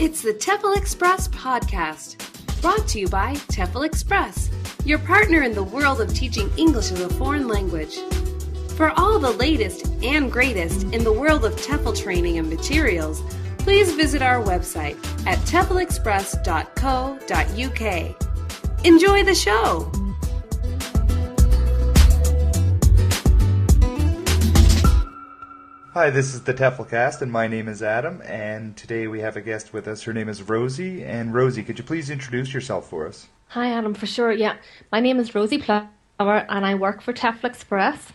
It's the TEFL Express podcast, brought to you by TEFL Express, your partner in the world of teaching English as a foreign language. For all the latest and greatest in the world of TEFL training and materials, please visit our website at teflexpress.co.uk. Enjoy the show! Hi, this is the TEFLCast, and my name is Adam, and today we have a guest with us. Her name is Rosie, and Rosie, could you please introduce yourself for us? Hi, Adam, for sure, yeah. My name is Rosie Plower, and I work for TEFL Express.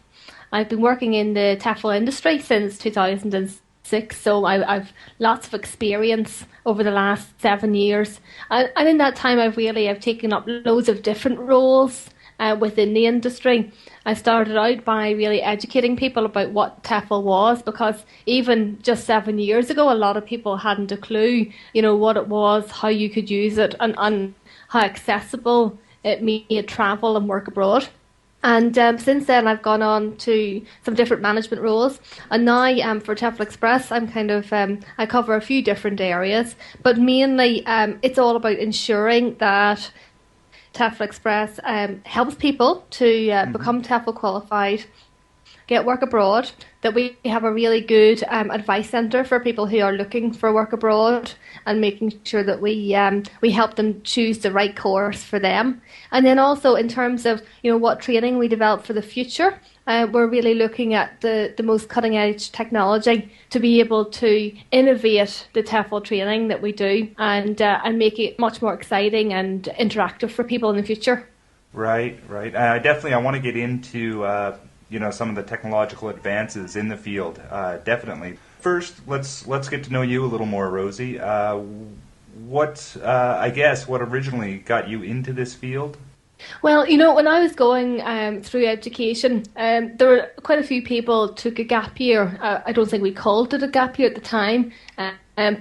I've been working in the TEFL industry since 2006, so I've lots of experience over the last 7 years. And in that time, I've taken up loads of different roles within the industry. I started out by really educating people about what TEFL was, because even just 7 years ago, a lot of people hadn't a clue, what it was, how you could use it, and how accessible it made travel and work abroad. And since then, I've gone on to some different management roles. And now for TEFL Express, I'm I cover a few different areas, but mainly it's all about ensuring that TEFL Express helps people to become TEFL qualified, get work abroad, that we have a really good advice centre for people who are looking for work abroad, and making sure that we help them choose the right course for them. And then also in terms of what training we develop for the future, we're really looking at the most cutting edge technology to be able to innovate the TEFL training that we do, and make it much more exciting and interactive for people in the future. Right. Definitely, I want to get into some of the technological advances in the field. Definitely. First, let's get to know you a little more, Rosie. What originally got you into this field? Well, when I was going through education, there were quite a few people took a gap year. I don't think we called it a gap year at the time,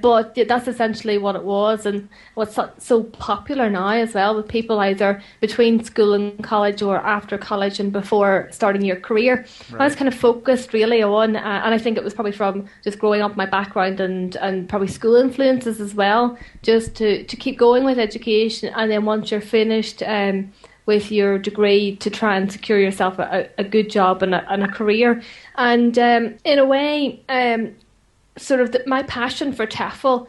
but that's essentially what it was, and what's so popular now as well, with people either between school and college, or after college and before starting your career. Right. I was kind of focused really on, and I think it was probably from just growing up, my background, and probably school influences as well, just to keep going with education, and then once you're finished with your degree, to try and secure yourself a good job and a career. And in a way, my passion for TEFL,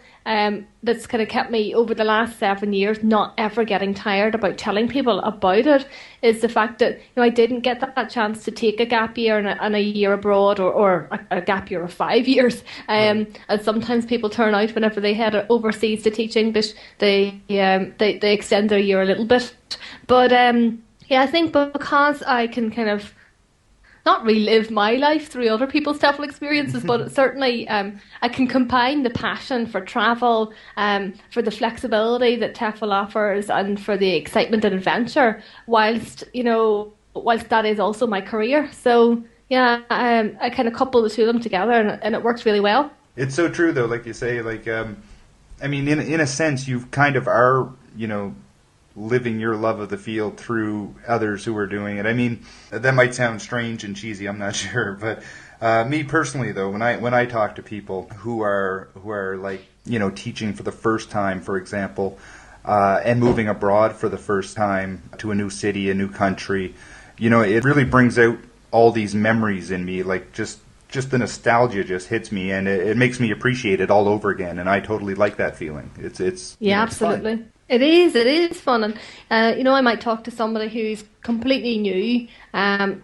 that's kind of kept me over the last 7 years not ever getting tired about telling people about it, is the fact that I didn't get that chance to take a gap year and a year abroad, or a gap year of 5 years. And sometimes people turn out, whenever they head overseas to teach English, they extend their year a little bit. But I think because I can kind of not relive my life through other people's TEFL experiences, but certainly I can combine the passion for travel, for the flexibility that TEFL offers, and for the excitement and adventure, whilst that is also my career. So I kind of couple the two of them together, and it works really well. It's so true, though, like you say, in a sense, you kind of are, living your love of the field through others who are doing it. I mean, that might sound strange and cheesy, I'm not sure, but me personally, though, when I talk to people who are teaching for the first time, for example, and moving abroad for the first time to a new city, a new country, it really brings out all these memories in me, like just the nostalgia just hits me, and it makes me appreciate it all over again, and I totally like that feeling. It's absolutely. Fun. It is fun, and I might talk to somebody who's completely new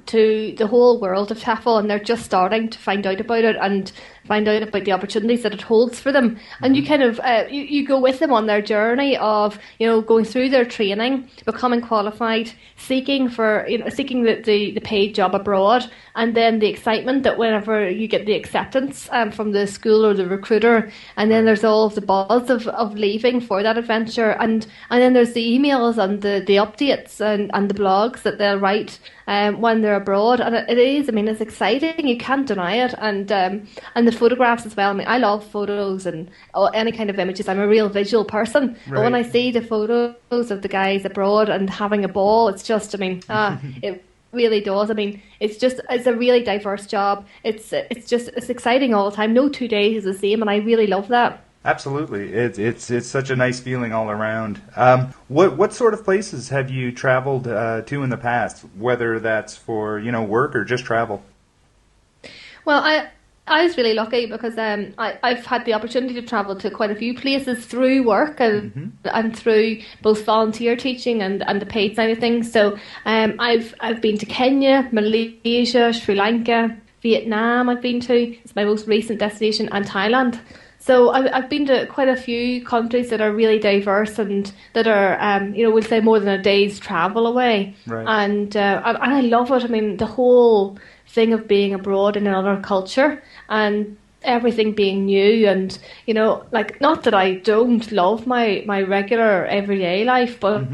to the whole world of TEFL, and they're just starting to find out about it and find out about the opportunities that it holds for them. And you kind of you go with them on their journey of going through their training, becoming qualified, seeking the paid job abroad, and then the excitement that whenever you get the acceptance from the school or the recruiter, and then there's all of the buzz of leaving for that adventure, and then there's the emails and the updates and the blogs that they'll write when they're abroad, and it's exciting. You can't deny it, and the photographs as well. I love photos and any kind of images. I'm a real visual person, right. But when I see the photos of the guys abroad and having a ball, it's just, it really does. It's a really diverse job. It's exciting all the time. No 2 days is the same, and I really love that. Absolutely. It's such a nice feeling all around. What sort of places have you traveled to in the past, whether that's for, work or just travel? Well, I was really lucky because I've had the opportunity to travel to quite a few places through work and through both volunteer teaching and the paid side of things. So I've been to Kenya, Malaysia, Sri Lanka, Vietnam I've been to. It's my most recent destination, and Thailand. So I've been to quite a few countries that are really diverse and that are, we'll say more than a day's travel away. Right. And I love it. I mean, the whole thing of being abroad in another culture and everything being new and, not that I don't love my regular everyday life, but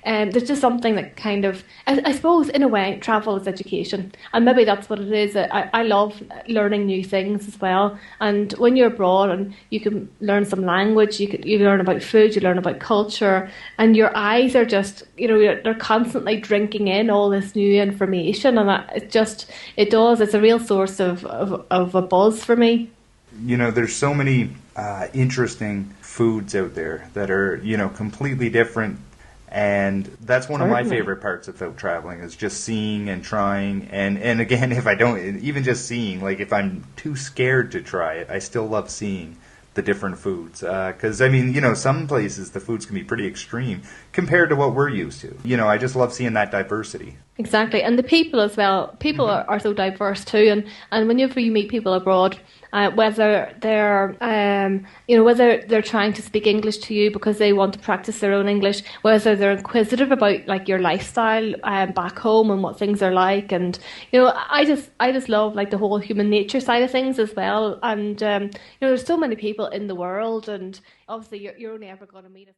there's just something that kind of, I suppose in a way, travel is education. And maybe that's what it is. I love learning new things as well. And when you're abroad and you can learn some language, you learn about food, you learn about culture, and your eyes are just, they're constantly drinking in all this new information. And it's a real source of a buzz for me. There's so many interesting foods out there that are, completely different. And that's one of my favorite parts about traveling is just seeing and trying. And again, if I don't, even just seeing, like if I'm too scared to try it, I still love seeing the different foods. Because, some places the foods can be pretty extreme compared to what we're used to. I just love seeing that diversity. Exactly. And the people as well. People are so diverse too. And whenever you meet people abroad, whether they're trying to speak English to you because they want to practice their own English, whether they're inquisitive about like your lifestyle back home and what things are like, and I just love like the whole human nature side of things as well. And there's so many people in the world, and obviously you're only ever going to meet